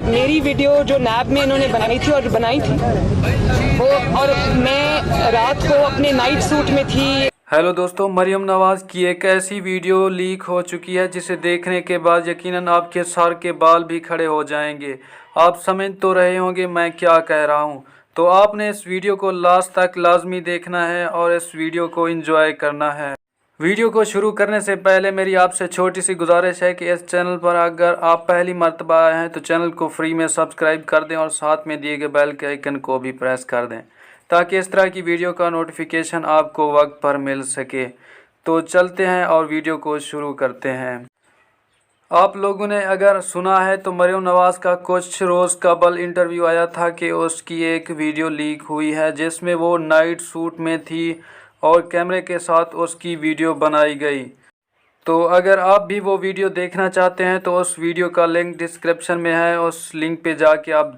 मेरी वीडियो जो नैब में इन्होंने बनाई थी और बनाई थी वो, और मैं रात को अपने नाइट सूट में थी। हेलो दोस्तों, मरियम नवाज़ की एक ऐसी वीडियो लीक हो चुकी है जिसे देखने के बाद यकीनन आपके सर के बाल भी खड़े हो जाएंगे। आप समझ तो रहे होंगे मैं क्या कह रहा हूं, तो आपने इस वीडियो को लास्ट तक लाजमी देखना है और इस वीडियो को एंजॉय करना है। वीडियो को शुरू करने से पहले मेरी आपसे छोटी सी गुजारिश है कि इस चैनल पर अगर आप पहली मर्तबा आए हैं तो चैनल को फ्री में सब्सक्राइब कर दें और साथ में दिए गए बेल के आइकन को भी प्रेस कर दें ताकि इस तरह की वीडियो का नोटिफिकेशन आपको वक्त पर मिल सके। तो चलते हैं और वीडियो को शुरू करते हैं। आप लोगों ने अगर सुना है तो मरियम नवाज़ का कुछ रोज़ कबल इंटरव्यू आया था कि उसकी एक वीडियो लीक हुई है जिसमें वो नाइट सूट में थी और कैमरे के साथ उसकी वीडियो बनाई गई। तो अगर आप भी वो वीडियो देखना चाहते हैं तो उस वीडियो का लिंक डिस्क्रिप्शन में है, उस लिंक पे जाके आप